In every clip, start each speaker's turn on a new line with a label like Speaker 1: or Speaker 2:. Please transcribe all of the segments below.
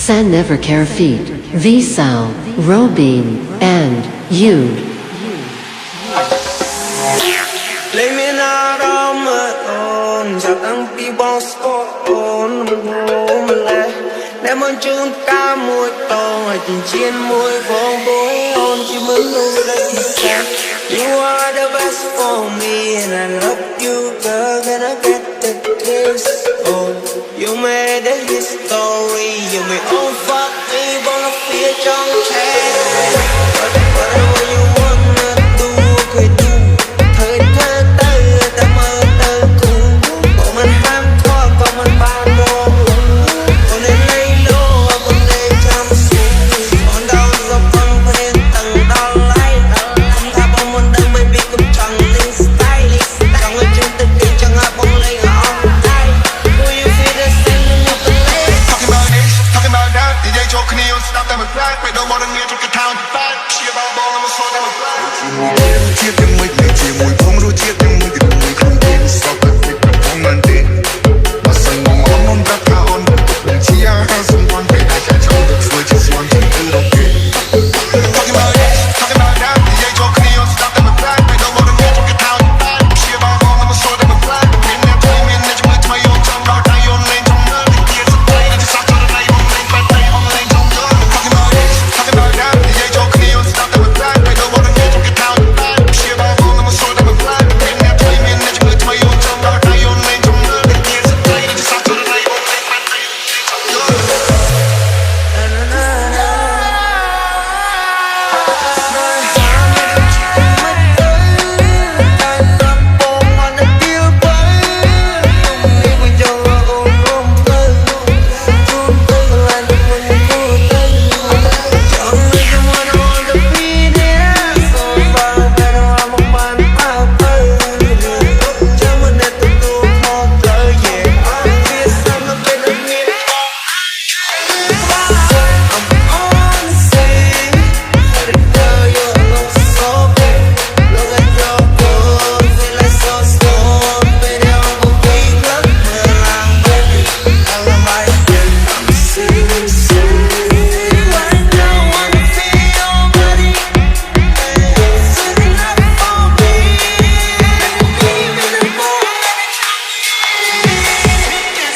Speaker 1: San Never Care Feet, V-Sal, Robin, and you.
Speaker 2: Lấy miền nào đó mơ ồn chắc đang bị bóng sport ồn mình lại nếu muốn chúng ta mùi to hay tình chiến mùi vòng bối ồn chỉ muốn nuôi lại thì sao. You are the best for me and I love you girl gonna get the kiss. Oh, you made a history, you made all fuck me bằng phía trong em. Whatever you wanna do, okay do. Thời thơ tơ ta mơ tơ cũ, còn mình ham thoa còn mình ban mùa còn nên lấy lô còn nên chăm sóc còn đau dọc con còn nên tầng đau lại không tha bóng mình đang mới biết cầm chẳng lên style chẳng lên trên tình tình chẳng ngại bóng lấy on tay. Do you feel the same when you play?
Speaker 3: Talking about this, talking about that. DJ joking on stop them with black. Wait, don't wanna get to the town to fight. She about ball, I'ma slow them with black. Chiếc em mới lấy chiếc mùi bóng rồi chiếc em mới cái mùi không tin sao cái việc mà không ngăn đến mà sân mong on đã thả on đừng chỉ ai xung quanh phải đại chạy trong được rồi just one thing cứ đâu kể. Talking about this, talking about that. DJ joking on stop them with black. Wait, don't wanna get to the town to fight. She about ball, I'ma slow them with black. Miền Nam thôi miền Nam chúng tôi yêu trong đó tay ôm lên trong mơ tình kia rất tươi nên sao cho đây ôm lên bàn tay ôm lên trong mơ. Talking about this, talking about that. DJ joking on stop them with black. Wait, don't wanna get to the town to fight. She about ball, I'ma slow them with black. Miền Nam thôi miền Nam chúng tôi yêu trong đó tay ôm lên trong mơ tình kia rất tươi nên sao cho đây ôm lên bàn tay ôm lên trong mơ.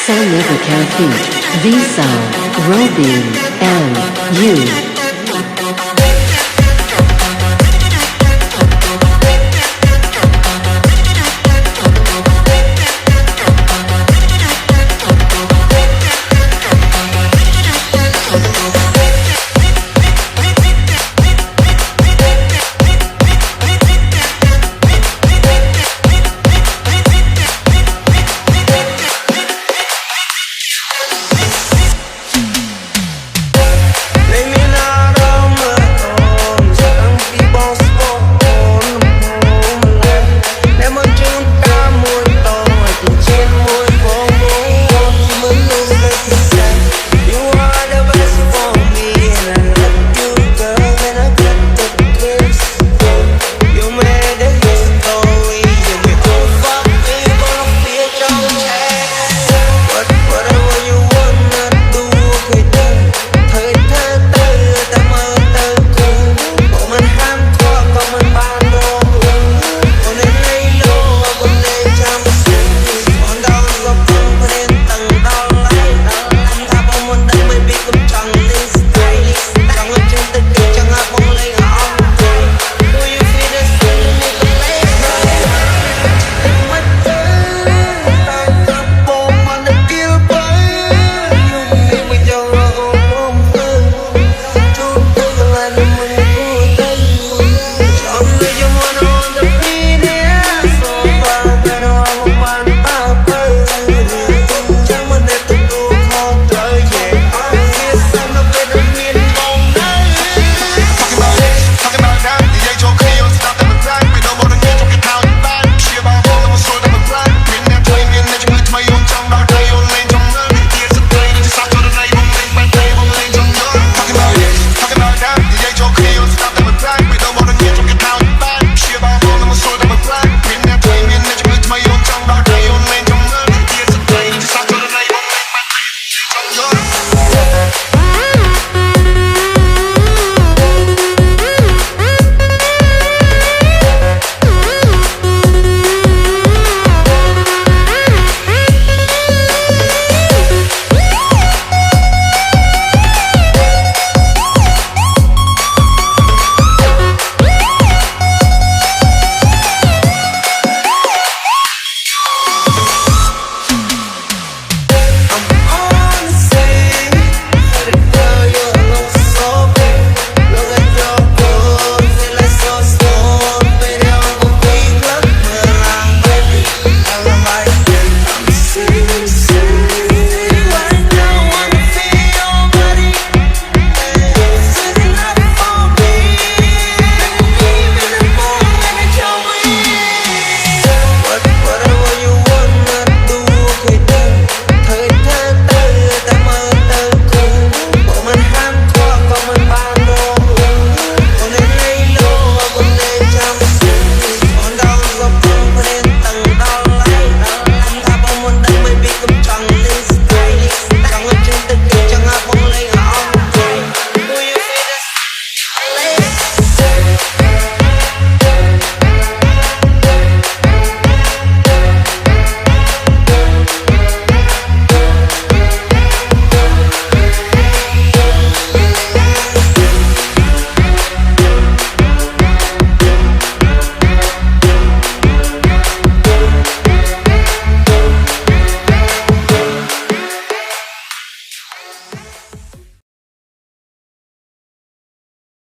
Speaker 1: San Never Care Feet, V-Sal, Robin, and you.